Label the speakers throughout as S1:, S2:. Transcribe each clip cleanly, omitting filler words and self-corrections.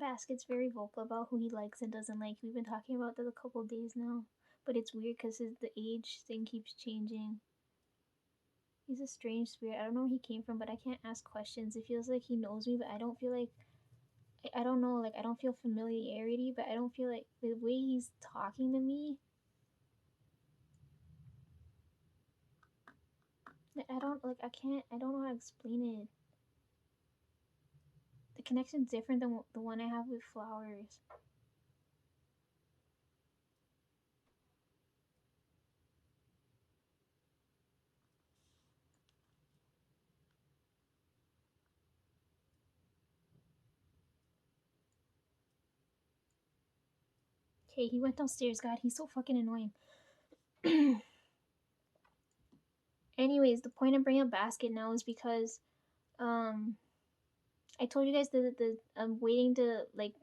S1: Basket's very vocal about who he likes and doesn't like. We've been talking about that a couple days now. But it's weird because the age thing keeps changing. He's a strange spirit. I don't know where he came from, but I can't ask questions. It feels like he knows me, but I don't feel like I don't know, like I don't feel familiarity, but I don't feel like the way he's talking to me. I don't like I don't know how to explain it. The connection's different than the one I have with flowers. Okay, he went downstairs. God, he's so fucking annoying. Anyways, the point of bringing up basket now is because um I told you guys that I'm waiting to like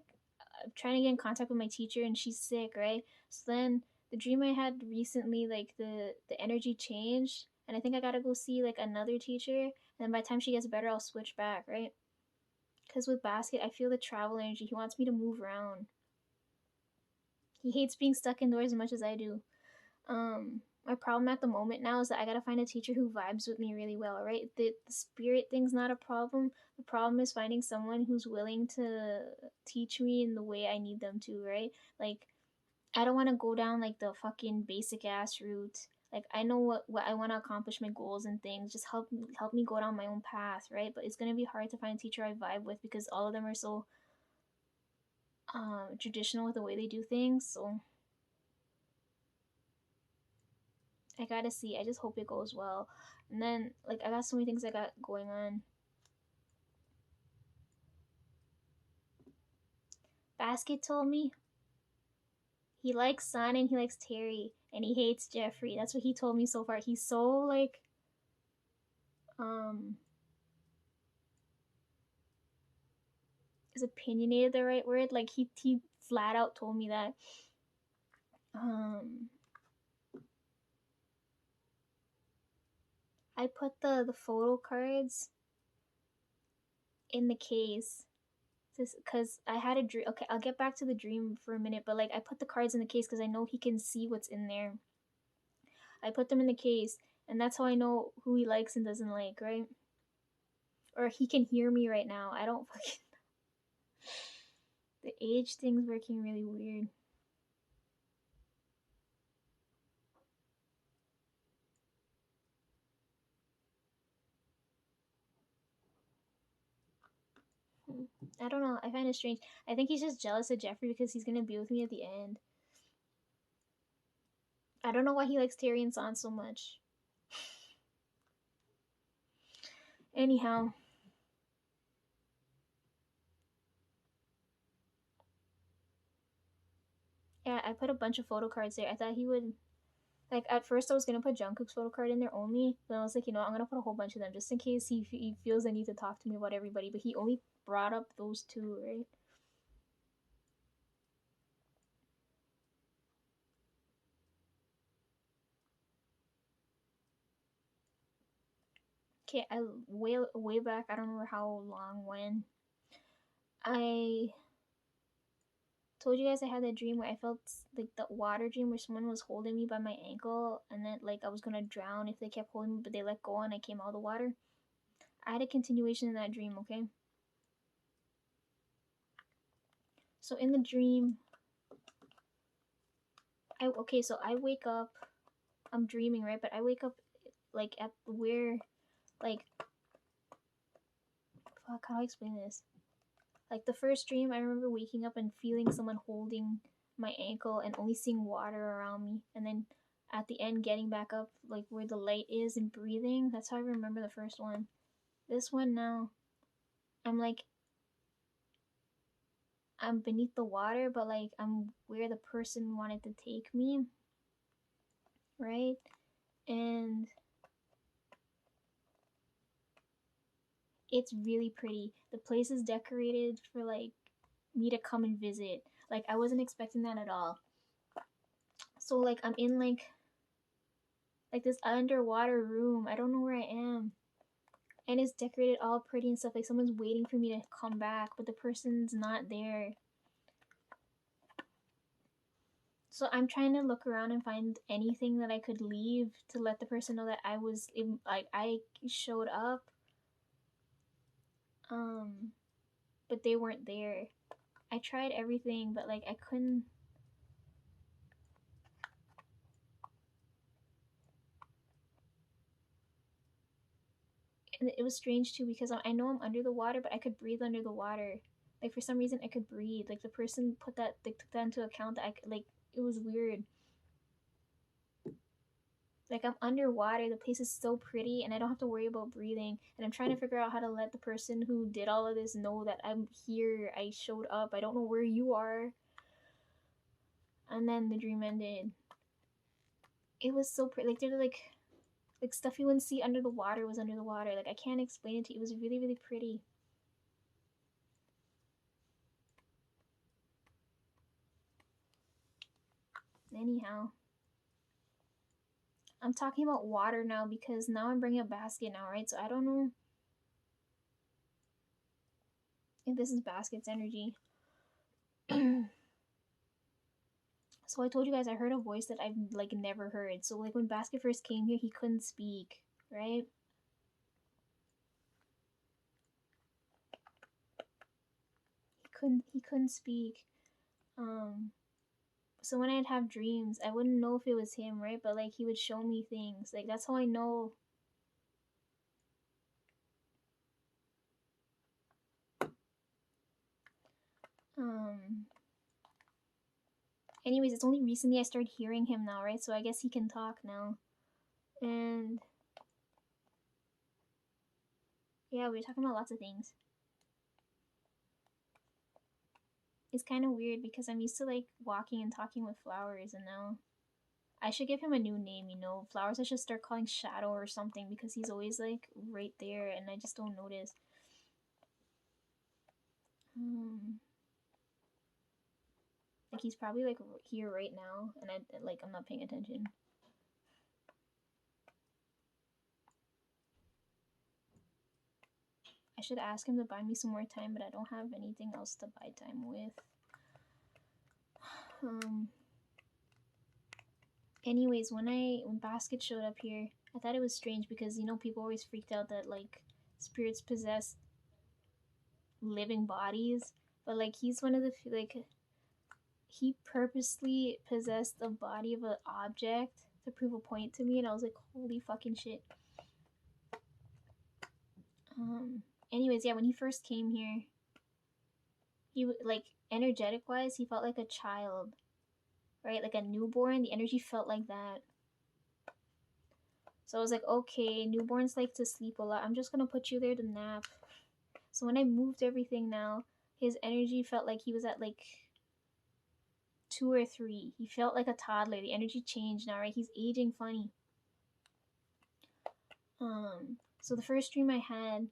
S1: I'm trying to get in contact with my teacher and she's sick, right? So then the dream I had recently, like the energy changed, and I think I gotta go see like another teacher. And then by the time she gets better, I'll switch back, right? Because with basket, I feel the travel energy. He wants me to move around. He hates being stuck indoors as much as I do. My problem at the moment now is that I gotta find a teacher who vibes with me really well, right? The spirit thing's not a problem. The problem is finding someone who's willing to teach me in the way I need them to, right? Like, I don't want to go down like the fucking basic ass route. Like, I know what I want to accomplish, my goals and things. Just help me go down my own path, right? But it's gonna be hard to find a teacher I vibe with because all of them are so traditional with the way they do things. So I gotta see. I just hope it goes well. And then like I got so many things I got going on. Basket told me he likes Sun and he likes Terry and he hates Jeffrey. That's what he told me so far. He's so like um is opinionated the right word? Like he flat out told me that. Um I put the photo cards in the case because I had a dream. Okay, I'll get back to the dream for a minute, but like I put the cards in the case because I know he can see what's in there. I put them in the case, and that's how I know who he likes and doesn't like, right? Or he can hear me right now. I don't fucking. The age thing's working really weird. I don't know. I find it strange. I think he's just jealous of Jeffrey because he's gonna be with me at the end. I don't know why he likes Terry and San so much. Anyhow, yeah, I put a bunch of photo cards there. I thought he would like at first I was gonna put Jungkook's photo card in there only, but I was like, you know, I'm gonna put a whole bunch of them just in case he feels the need to talk to me about everybody. But he only brought up those two, right? Okay, I way back. I don't remember how long when I told you guys I had that dream where I felt like the water dream where someone was holding me by my ankle and then like I was gonna drown if they kept holding me, but they let go and I came out of the water. I had a continuation in that dream. Okay, so in the dream, so I wake up. I'm dreaming, right? But I wake up like at where like fuck. How do I explain this? Like the first dream, I remember waking up and feeling someone holding my ankle and only seeing water around me. And then at the end, getting back up, like where the light is and breathing. That's how I remember the first one. This one now, I'm like, I'm beneath the water, but like I'm where the person wanted to take me, right? And it's really pretty. The place is decorated for like me to come and visit. Like I wasn't expecting that at all. So like I'm in like this underwater room. I don't know where I am. and it's decorated all pretty and stuff. Like someone's waiting for me to come back, but the person's not there. So I'm trying to look around and find anything that I could leave to let the person know that I was like I showed up. But they weren't there. I tried everything, but like I couldn't. And it was strange too because I know I'm under the water, but I could breathe under the water. Like for some reason I could breathe. Like the person put that, they took that into account, that I could, like, it was weird. Like I'm underwater, the place is so pretty, and I don't have to worry about breathing. And I'm trying to figure out how to let the person who did all of this know that I'm here. I showed up. I don't know where you are. And then the dream ended. It was so pretty. Like there were like stuff you wouldn't see under the water was under the water. Like I can't explain it to you. It was really, really pretty. Anyhow, I'm talking about water now because now I'm bringing a basket now, right? So I don't know if this is basket's energy. So I told you guys I heard a voice that I've like never heard. So like when Basket first came here, he couldn't speak, right? He couldn't speak. Um so when I'd have dreams, I wouldn't know if it was him, right? But like he would show me things. Like that's how I know. Um Anyways, it's only recently I started hearing him now, right? So I guess he can talk now. And yeah, we were talking about lots of things. It's kind of weird because I'm used to like walking and talking with Flowers, and now I should give him a new name, you know. Flowers I should start calling Shadow or something because he's always like right there and I just don't notice. Like he's probably like here right now and I'm not paying attention. I should ask him to buy me some more time, but I don't have anything else to buy time with. Anyways, when Basket showed up here, I thought it was strange because you know people always freaked out that like spirits possess living bodies, but like he's one of the like he purposely possessed the body of an object to prove a point to me, and I was like, holy fucking shit. Anyways, yeah, when he first came here, he like energetic wise, he felt like a child, right? Like a newborn. The energy felt like that. So I was like, okay, newborns like to sleep a lot. I'm just gonna put you there to nap. So when I moved everything now, his energy felt like he was at like 2 or 3. He felt like a toddler. The energy changed now, right? He's aging funny. So the first dream I had,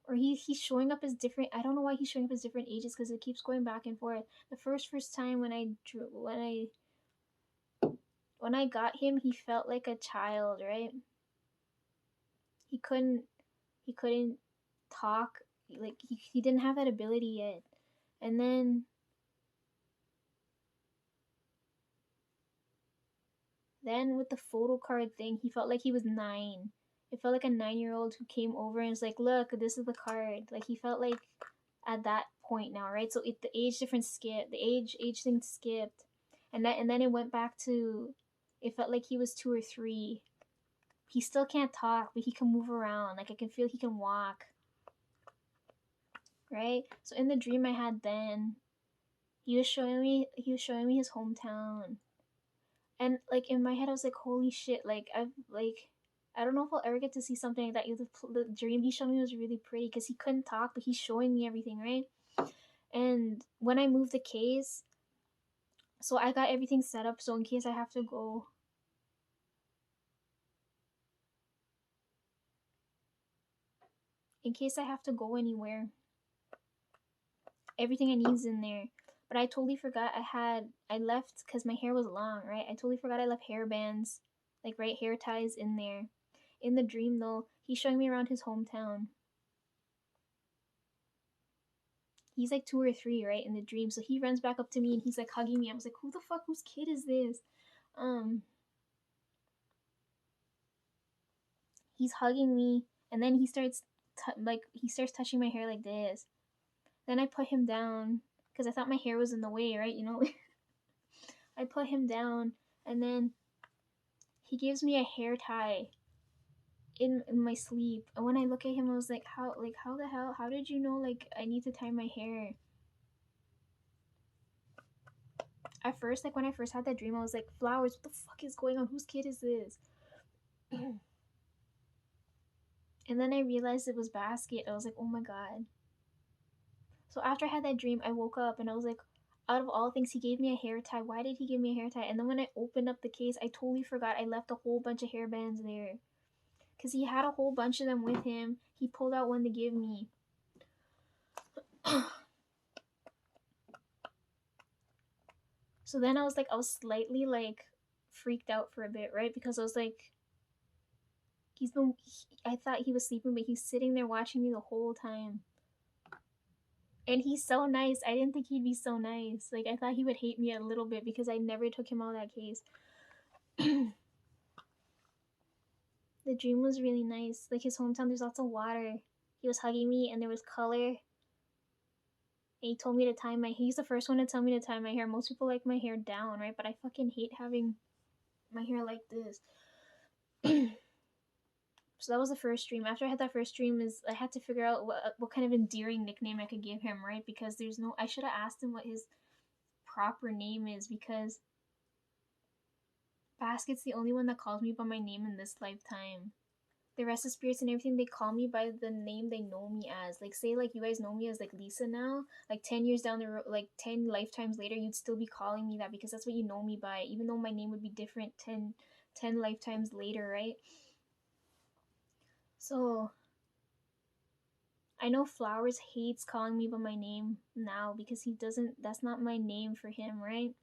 S1: or he's showing up as different. I don't know why he's showing up as different ages because it keeps going back and forth. The first time when I got him, he felt like a child, right? He couldn't talk, like he didn't have that ability yet. And then with the photo card thing, he felt like he was 9. It felt like a 9-year-old who came over and was like, look, this is the card. Like he felt like at that point now, right? So the age difference skipped, the age thing skipped, and then it went back to, it felt like he was 2 or 3. He still can't talk, but he can move around. Like I can feel he can walk, right? So in the dream I had then, he was showing me his hometown, and like in my head I was like, holy shit! Like I don't know if I'll ever get to see something like that. The dream he showed me was really pretty because he couldn't talk, but he's showing me everything, right? And when I moved the case, so I got everything set up so in case I have to go, anywhere, everything I need is in there. But I totally forgot I left because my hair was long, right? I totally forgot I left hair bands, like right hair ties in there. In the dream, though, he's showing me around his hometown. He's like 2 or 3, right, in the dream. So he runs back up to me and he's like hugging me. I was like, who the fuck, whose kid is this? He's hugging me, and then he starts he starts touching my hair like this. Then I put him down because I thought my hair was in the way, right? You know, I put him down, and then he gives me a hair tie in my sleep. And when I look at him, I was like, how the hell? How did you know? Like, I need to tie my hair. At first, like when I first had that dream, I was like, flowers. What the fuck is going on? Whose kid is this? And then I realized it was Basket. I was like, oh my god. So after I had that dream, I woke up and I was like, out of all things, he gave me a hair tie. Why did he give me a hair tie? And then when I opened up the case, I totally forgot I left a whole bunch of hair bands there. Because he had a whole bunch of them with him. He pulled out one to give me. So then I was slightly like freaked out for a bit, right? Because I was like, I thought he was sleeping, but he's sitting there watching me the whole time. And he's so nice. I didn't think he'd be so nice. Like, I thought he would hate me a little bit because I never took him out of that case. The dream was really nice. Like, his hometown, there's lots of water. He was hugging me, and there was color. And he told me to tie my. He's the first one to tell me to tie my hair. Most people like my hair down, right? But I fucking hate having my hair like this. So that was the first dream. After I had that first dream, I had to figure out what kind of endearing nickname I could give him, right? Because there's no. I should have asked him what his proper name is, because Basket's the only one that calls me by my name in this lifetime. The rest of spirits and everything, they call me by the name they know me as. Like, say, like, you guys know me as, like, Lisa now. Like, 10 years down the road, like, 10 lifetimes later, you'd still be calling me that because that's what you know me by. Even though my name would be different 10 lifetimes later, right? So, I know Flowers hates calling me by my name now because that's not my name for him, right?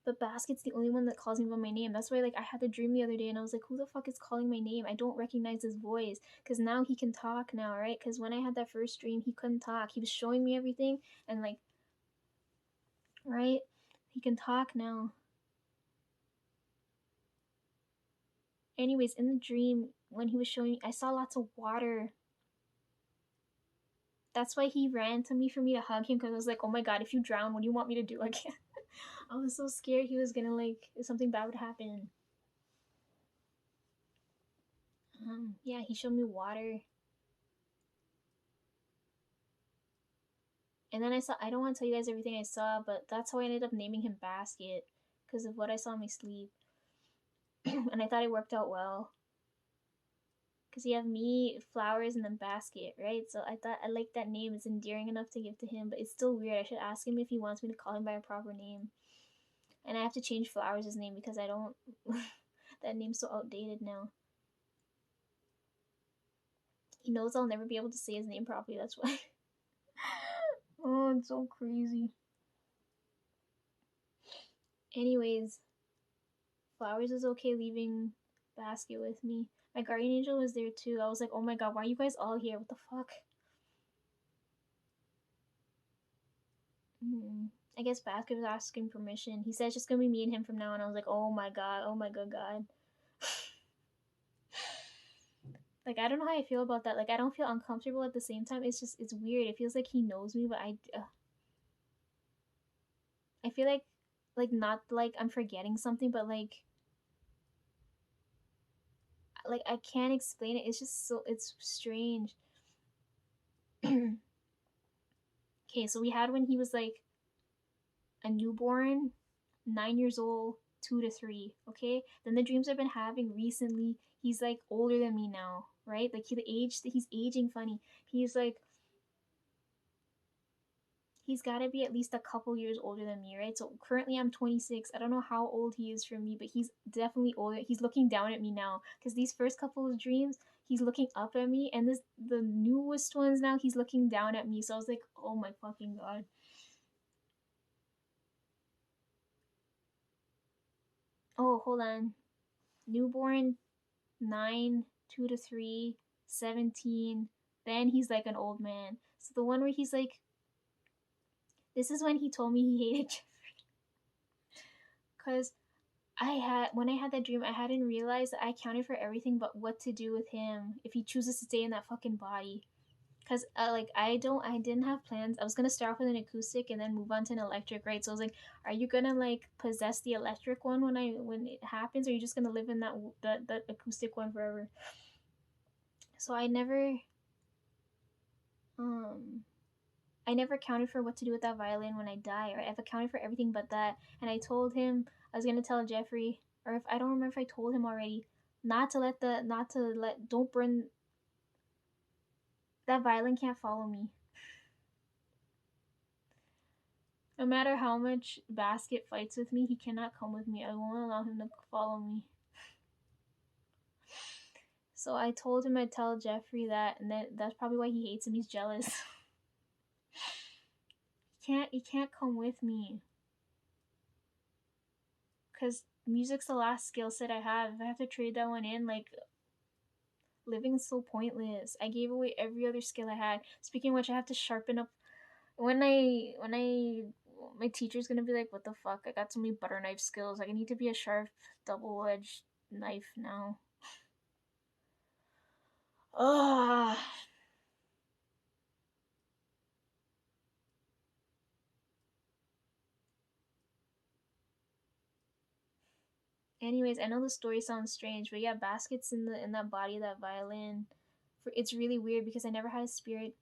S1: But Basket's the only one that calls me by my name. That's why, like, I had the dream the other day and I was like, who the fuck is calling my name? I don't recognize his voice. Because now he can talk now, right? Because when I had that first dream, he couldn't talk. He was showing me everything and, like, right? He can talk now. Anyways, in the dream, when he was showing me, I saw lots of water. That's why he ran to me for me to hug him, because I was like, oh my god, if you drown, what do you want me to do? I can't. I was so scared he was gonna, like, something bad would happen. Yeah, he showed me water. And then I don't want to tell you guys everything I saw, but that's how I ended up naming him Basket, because of what I saw in my sleep. And I thought it worked out well. Because you have me, Flowers, and then Basket, right? So I thought I liked that name. It's endearing enough to give to him, but it's still weird. I should ask him if he wants me to call him by a proper name. And I have to change Flowers' name because I don't. That name's so outdated now. He knows I'll never be able to say his name properly, that's why. Oh, it's so crazy. Anyways, Flowers is okay leaving Basket with me. My guardian angel was there too. I was like, oh my god, why are you guys all here? What the fuck? I guess Basket was asking permission. He said it's just gonna be me and him from now on. I was like, oh my god, oh my good god. Like, I don't know how I feel about that. Like, I don't feel uncomfortable at the same time. It's weird. It feels like he knows me, but I feel like not like I'm forgetting something, but like I can't explain it. It's just it's strange. Okay, so we had when he was like a newborn, 9 years old, 2 to 3. Okay, then the dreams I've been having recently, he's like older than me now, right? Like he's aging funny. He's like he's got to be at least a couple years older than me, right? So currently I'm 26. I don't know how old he is from me, but he's definitely older. He's looking down at me now because these first couple of dreams, he's looking up at me, and the newest ones now, he's looking down at me. So I was like, oh my fucking god. Oh, hold on. Newborn 9. 2 to 3, 17. Then he's like an old man. So the one where he's like, this is when he told me he hated Jeffrey. Because when I had that dream, I hadn't realized that I accounted for everything but what to do with him if he chooses to stay in that fucking body. Cause like I didn't have plans. I was gonna start off with an acoustic and then move on to an electric, right? So I was like, are you gonna like possess the electric one when it happens, or are you just gonna live in that acoustic one forever? So um I never accounted for what to do with that violin when I die, right? I've accounted for everything but that, and I told him I was gonna tell Jeffrey, or if I don't remember if I told him already, don't burn that violin. Can't follow me. No matter how much Basket fights with me, he cannot come with me. I won't allow him to follow me. So I told him I'd tell Jeffrey that, and that's probably why he hates him. He's jealous. He can't come with me. Cause music's the last skill set I have. If I have to trade that one in, like living's so pointless. I gave away every other skill I had. Speaking of which, I have to sharpen up when I my teacher's gonna be like, what the fuck? I got so many butter knife skills. Like I need to be a sharp double edged knife now. Ugh. Anyways, I know the story sounds strange, but yeah, Basket's in that body, that violin. It's really weird because I never had a spirit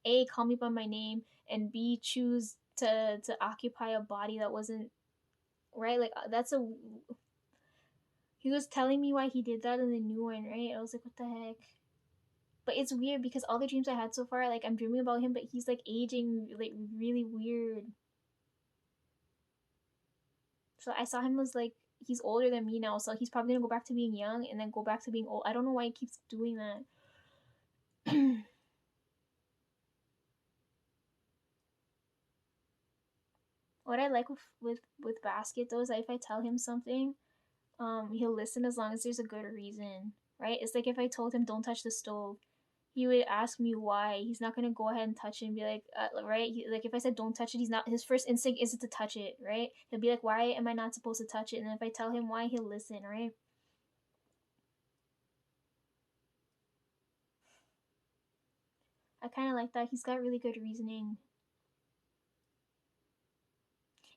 S1: A call me by my name, and B choose to occupy a body that wasn't right. Like that's a he was telling me why he did that in the new one, right? I was like, what the heck? But it's weird because all the dreams I had so far, like I'm dreaming about him, but he's like aging like really weird. So I saw him as like he's older than me now, so he's probably gonna go back to being young and then go back to being old. I don't know why he keeps doing that. What I like with Basket though is that if I tell him something, he'll listen as long as there's a good reason, right? It's like if I told him don't touch the stove, he would ask me why. He's not gonna go ahead and touch it and be like, right? Like if I said don't touch it, he's not. His first instinct isn't to touch it, right? He'll be like, why am I not supposed to touch it? And if I tell him why, he'll listen, right? I kind of like that. He's got really good reasoning.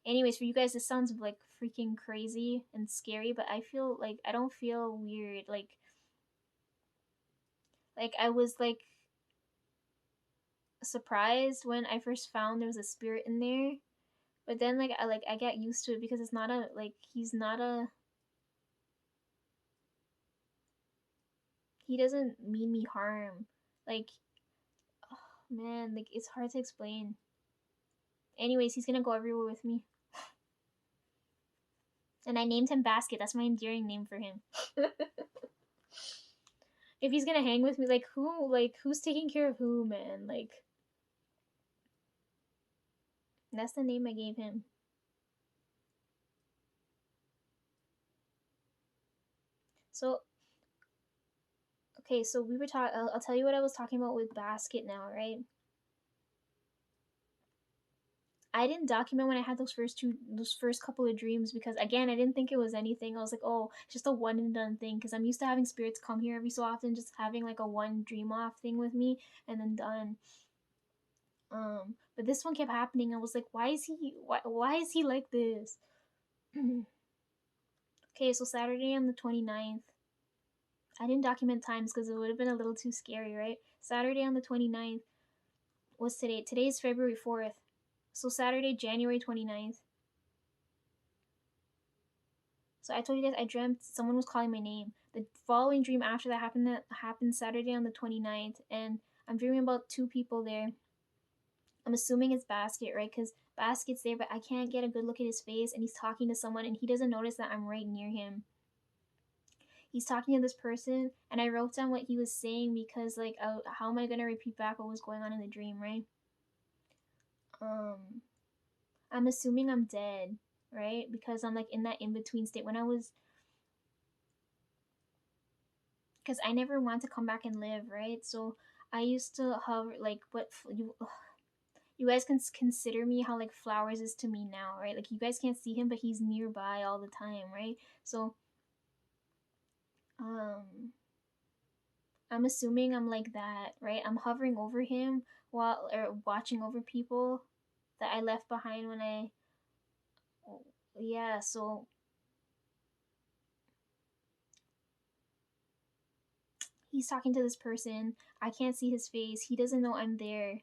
S1: Anyways, for you guys, this sounds like freaking crazy and scary, but I feel like I don't feel weird. Like I was like surprised when I first found there was a spirit in there, but then I get used to it because it's not a like he's not a he doesn't mean me harm. Like oh, man, like it's hard to explain. Anyways, he's gonna go everywhere with me, and I named him Basket. That's my endearing name for him. If he's gonna hang with me, who's taking care of who, man? Like that's the name I gave him. So okay, so we were talking. I'll tell you what I was talking about with Basket now, right? I didn't document when I had those first couple of dreams because again, I didn't think it was anything. I was like, oh, it's just a one and done thing because I'm used to having spirits come here every so often, just having like a one dream off thing with me and then done. But this one kept happening. I was like, why is he like this? Okay, so Saturday on the 29th. I didn't document times because it would have been a little too scary, right? Saturday on the 29th. What's today? Today's February 4th. So Saturday, January 29th. So I told you guys I dreamt someone was calling my name. The following dream after that happened Saturday on the 29th, and I'm dreaming about two people there. I'm assuming it's Basket, right? Because Basket's there, but I can't get a good look at his face, and he's talking to someone, and he doesn't notice that I'm right near him. He's talking to this person, and I wrote down what he was saying because, like, how am I gonna repeat back what was going on in the dream, right? Um, I'm assuming I'm dead, right? Because I'm like in that in between state when I was because I never want to come back and live, right? So I used to hover like what you guys can consider me how like Flowers is to me now, right? Like you guys can't see him, but he's nearby all the time, right? So um I'm assuming I'm like that, right? I'm hovering over him while or watching over people that I left behind when I yeah, so he's talking to this person. I can't see his face. He doesn't know I'm there.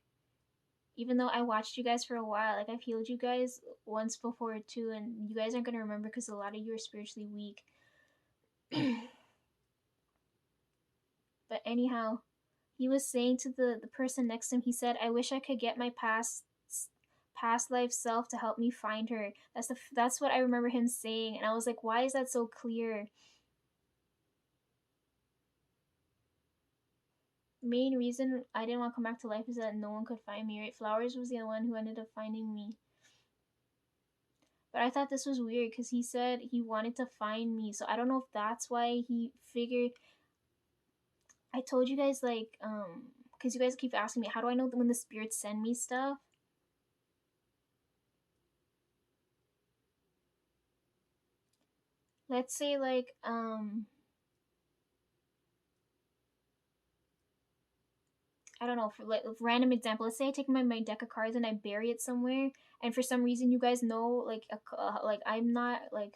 S1: Even though I watched you guys for a while, like I've healed you guys once before too, and you guys aren't gonna remember because a lot of you are spiritually weak. But anyhow, he was saying to the person next to him, he said, "I wish I could get my past life self to help me find her." That's what I remember him saying, and I was like, "Why is that so clear?" Main reason I didn't want to come back to life is that no one could find me. Right? Flowers was the one who ended up finding me. But I thought this was weird because he said he wanted to find me. So I don't know if that's why he figured. I told you guys like because you guys keep asking me how do I know when the spirits send me stuff. Let's say like I don't know, for like a random example, let's say I take my deck of cards and I bury it somewhere, and for some reason you guys know like like I'm not like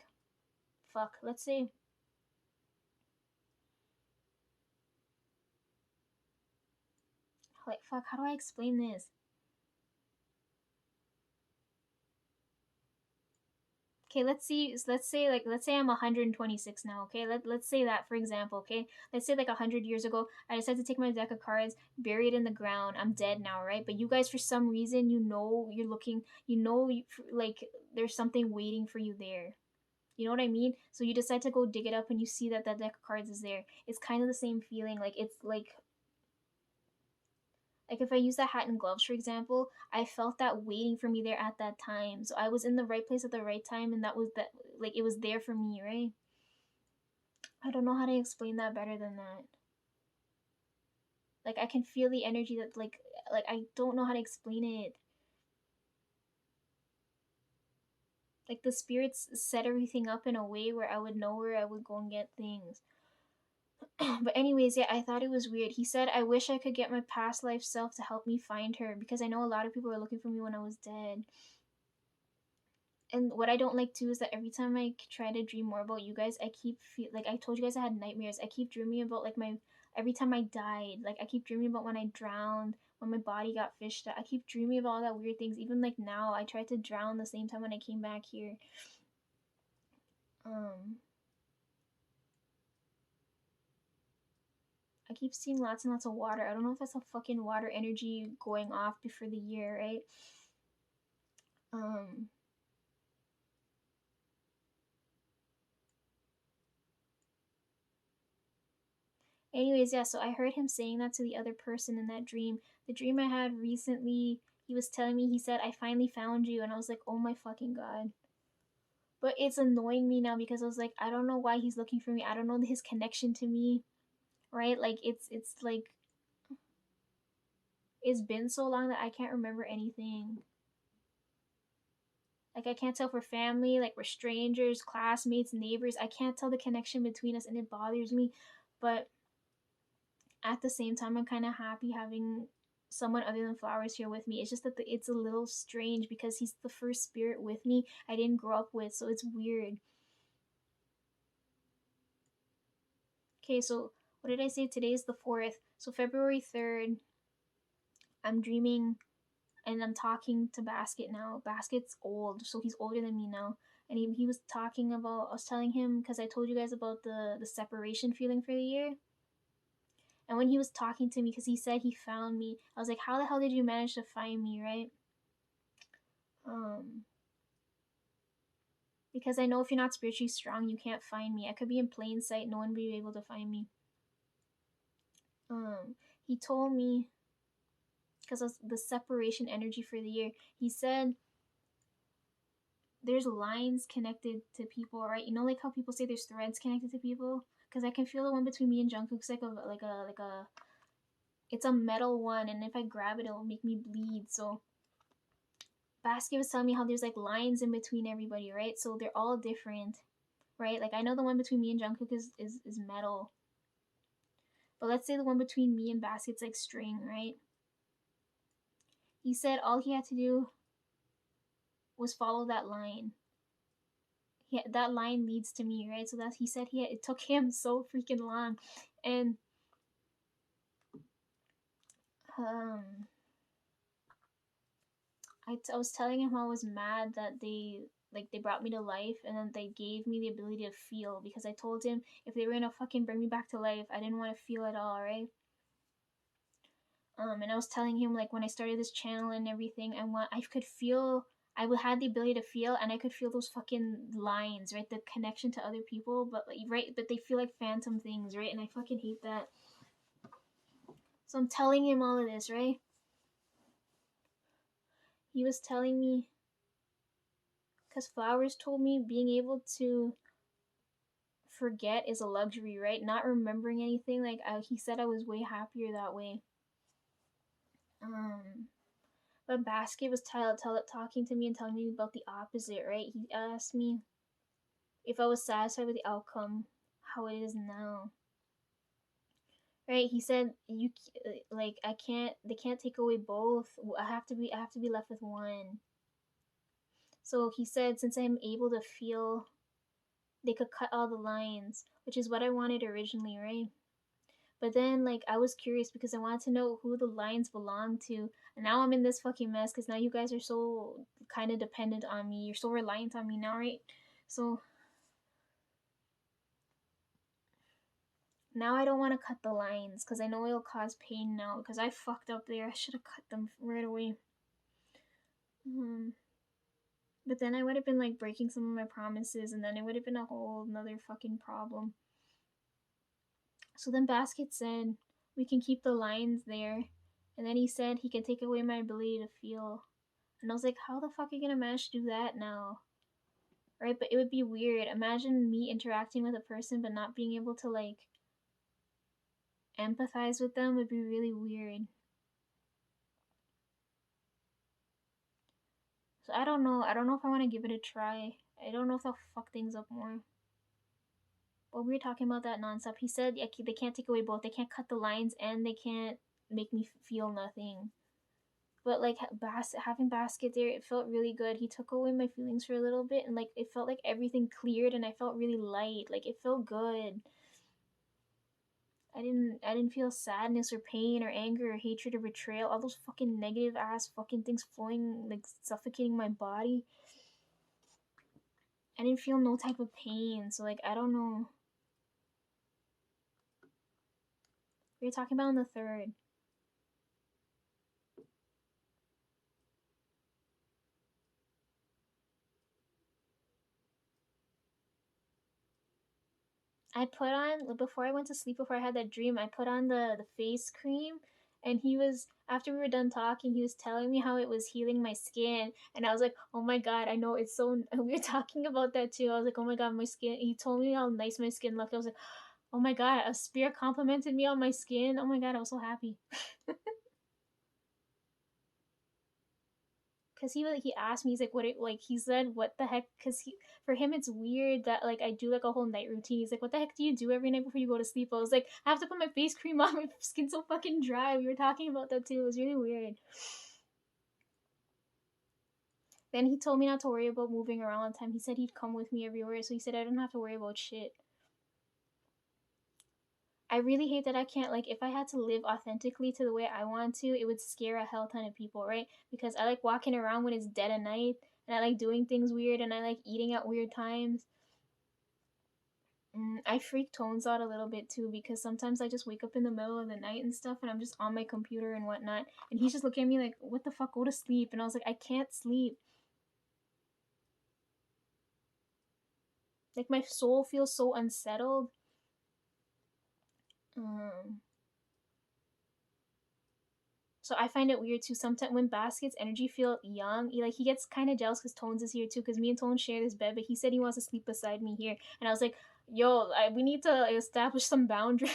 S1: fuck. Let's say like fuck. How do I explain this? Okay, let's say I'm 126 now. Okay, let's say that for example. Okay, let's say like 100 years ago, I decided to take my deck of cards, bury it in the ground. I'm dead now, right? But you guys, for some reason, you know you're looking, like there's something waiting for you there. You know what I mean? So you decide to go dig it up and you see that that deck of cards is there. It's kind of the same feeling. Like it's like if I use that hat and gloves, for example, I felt that waiting for me there at that time. So I was in the right place at the right time, and that was that. Like it was there for me, right? I don't know how to explain that better than that. Like I can feel the energy that like I don't know how to explain it. Like the spirits set everything up in a way where I would know where I would go and get things. But anyways, yeah, I thought it was weird. He said, "I wish I could get my past life self to help me find her because I know a lot of people were looking for me when I was dead." And what I don't like too is that every time I try to dream more about you guys, I keep feel like I told you guys I had nightmares. I keep dreaming about like my every time I died. Like I keep dreaming about when I drowned, when my body got fished out. I keep dreaming about all that weird things. Even like now, I tried to drown the same time when I came back here. Um, I keep seeing lots and lots of water. I don't know if that's a fucking water energy going off before the year, right? Um, Anyways, yeah, so I heard him saying that to the other person in that dream. The dream I had recently, he was telling me, he said, "I finally found you." And I was like, oh my fucking God. But it's annoying me now because I was like, I don't know why he's looking for me. I don't know his connection to me, right? Like, it's like, it's been so long that I can't remember anything. Like, I can't tell if we're family, like, we're strangers, classmates, neighbors. I can't tell the connection between us, and it bothers me. But at the same time, I'm kind of happy having someone other than Flowers here with me. It's just that it's a little strange because he's the first spirit with me I didn't grow up with, so it's weird. Okay, so what did I say? Today is the 4th. So February 3rd, I'm dreaming and I'm talking to Basket now. Basket's old, so he's older than me now. And he was talking about, I was telling him, because I told you guys about the separation feeling for the year. And when he was talking to me, because he said he found me, I was like, how the hell did you manage to find me, right? Um, because I know if you're not spiritually strong, you can't find me. I could be in plain sight, no one would be able to find me. He told me because of the separation energy for the year. He said there's lines connected to people, right? You know, like how people say there's threads connected to people. because I can feel the one between me and Jungkook. It's it's a metal one, and if I grab it, it'll make me bleed. So Basket was telling me how there's like lines in between everybody, right? So they're all different, right? Like I know the one between me and Jungkook is metal, but let's say the one between me and Basket's like string, right? He said all he had to do was follow that line. That line leads to me, right? So that he said it took him so freaking long, and um, I was telling him I was mad that they brought me to life and then they gave me the ability to feel, because I told him if they were gonna fucking bring me back to life, I didn't want to feel at all, right? And I was telling him like when I started this channel and everything, I could feel, had the ability to feel, and I could feel those fucking lines, right? The connection to other people, but like, right, but they feel like phantom things, right? And I fucking hate that. So I'm telling him all of this, right? He was telling me, because Flowers told me being able to forget is a luxury, right? Not remembering anything. Like he said, I was way happier that way. But Basket was talking to me and telling me about the opposite, right? He asked me if I was satisfied with the outcome, how it is now. Right? He said you like I can't. They can't take away both. I have to be left with one. So he said since I'm able to feel, they could cut all the lines, which is what I wanted originally, right? But then, like, I was curious because I wanted to know who the lines belong to. And now I'm in this fucking mess because now you guys are so kind of dependent on me. You're so reliant on me now, right? So now I don't want to cut the lines because I know it'll cause pain now because I fucked up there. I should have cut them right away. But then I would have been like breaking some of my promises, and then it would have been a whole another fucking problem. So then Basket said, we can keep the lines there. And then he said he can take away my ability to feel. And I was like, how the fuck are you gonna manage to do that now? Right? But it would be weird. Imagine me interacting with a person but not being able to like empathize with them would be really weird. So I don't know. I don't know if I want to give it a try. I don't know if I'll fuck things up more. But we were talking about that nonstop. He said they can't take away both. They can't cut the lines and they can't make me feel nothing. But like having Basket there, it felt really good. He took away my feelings for a little bit, and like it felt like everything cleared, and I felt really light. Like it felt good. I didn't feel sadness or pain or anger or hatred or betrayal. All those fucking negative ass fucking things flowing, like suffocating my body. I didn't feel no type of pain. So like I don't know. We were talking about on the 3rd. I put on, before I went to sleep, before I had that dream, I put on the face cream, and he was, after we were done talking, he was telling me how it was healing my skin, and I was like, oh my god, I know it's so. We were talking about that too. I was like, oh my god, my skin. He told me how nice my skin looked. I was like, oh my god, a spirit complimented me on my skin. Oh my god, I was so happy. Cause he asked me, he's like, what it, like he said, what the heck? Cause for him it's weird that like I do like a whole night routine. He's like, what the heck do you do every night before you go to sleep? I was like, I have to put my face cream on. My skin's so fucking dry. We were talking about that too. It was really weird. Then he told me not to worry about moving around all the time. He said he'd come with me everywhere, so he said I don't have to worry about shit. I really hate that I can't, like, if I had to live authentically to the way I want to, it would scare a hell ton of people, right? Because I like walking around when it's dead at night, and I like doing things weird, and I like eating at weird times. I freak Tones out a little bit too, because sometimes I just wake up in the middle of the night and stuff, and I'm just on my computer and whatnot, and he's just looking at me like, what the fuck, go to sleep. And I was like, I can't sleep. Like, my soul feels so unsettled. So I find it weird too. Sometimes when Basket's energy feel young, like he gets kind of jealous because Tones is here too. Because me and Tones share this bed, but he said he wants to sleep beside me here, and I was like, Yo, we need to establish some boundaries.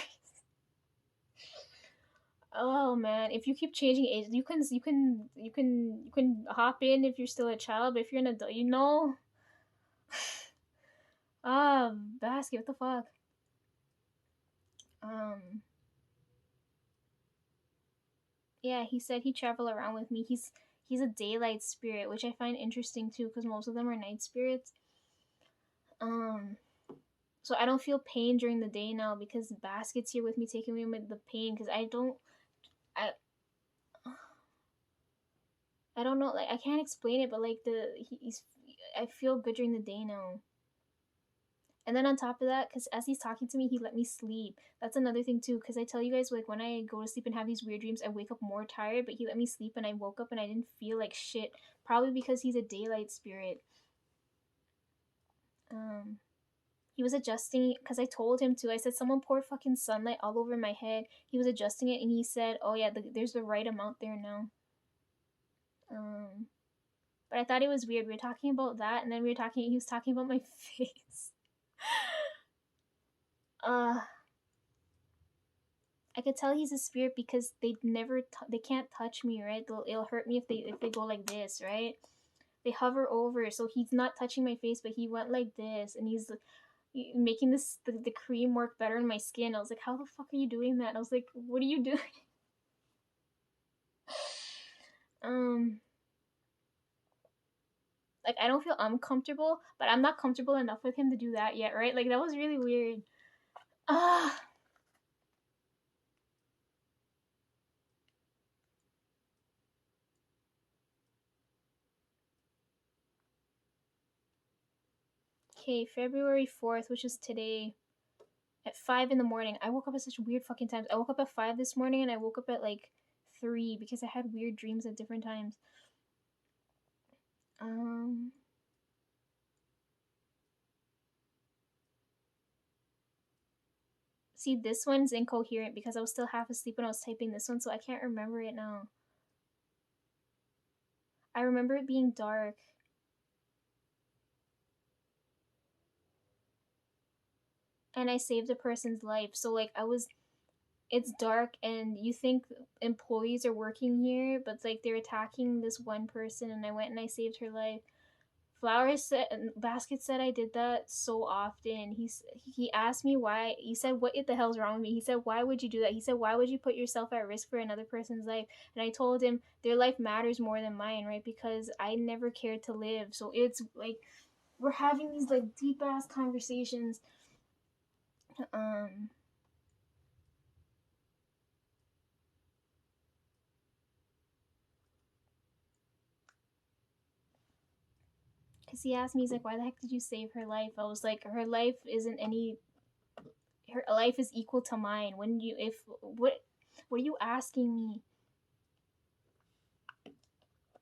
S1: Oh man, if you keep changing age, you can hop in if you're still a child, but if you're an adult, you know. Ah, basket, what the fuck? Um, yeah, he said he'd travel around with me. He's a daylight spirit, which I find interesting too, because most of them are night spirits. Um, so I don't feel pain during the day now because basket's here with me, taking me with the pain. Because I, I don't know, like I can't explain it, but like I feel good during the day now. And then on top of that, because as he's talking to me, he let me sleep. That's another thing too. Because I tell you guys, like when I go to sleep and have these weird dreams, I wake up more tired. But he let me sleep, and I woke up and I didn't feel like shit. Probably because he's a daylight spirit. Um, he was adjusting because I told him to. I said someone poured fucking sunlight all over my head. He was adjusting it, and he said, "Oh yeah, there's the right amount there now." Um, but I thought it was weird. We were talking about that, and then we were talking. He was talking about my face. uh I could tell he's a spirit because they can't touch me, right? It'll hurt me if they go like this, right? They hover over, so he's not touching my face, but he went like this, and he's making the cream work better in my skin. I was like, how the fuck are you doing that? And I was like, what are you doing? um, like I don't feel uncomfortable, but I'm not comfortable enough with him to do that yet, right? Like that was really weird. Ah. Okay, February 4th, which is today. At 5 in the morning. I woke up at such weird fucking times. I woke up at 5 this morning and I woke up at like 3 because I had weird dreams at different times. Um See, this one's incoherent because I was still half asleep when I was typing this one, so I can't remember it now. I remember it being dark. And I saved a person's life. So like it's dark and you think employees are working here, but it's like they're attacking this one person and I went and I saved her life. Flowers said, Basket said I did that so often. He asked me why. He said, "What the hell's wrong with me?" He said, "Why would you do that?" He said, "Why would you put yourself at risk for another person's life?" And I told him their life matters more than mine, right? Because I never cared to live. So it's like we're having these like deep ass conversations. Um, because he asked me, he's like, "Why the heck did you save her life?" I was like, "Her life isn't any. Her life is equal to mine. When you if what are you asking me?"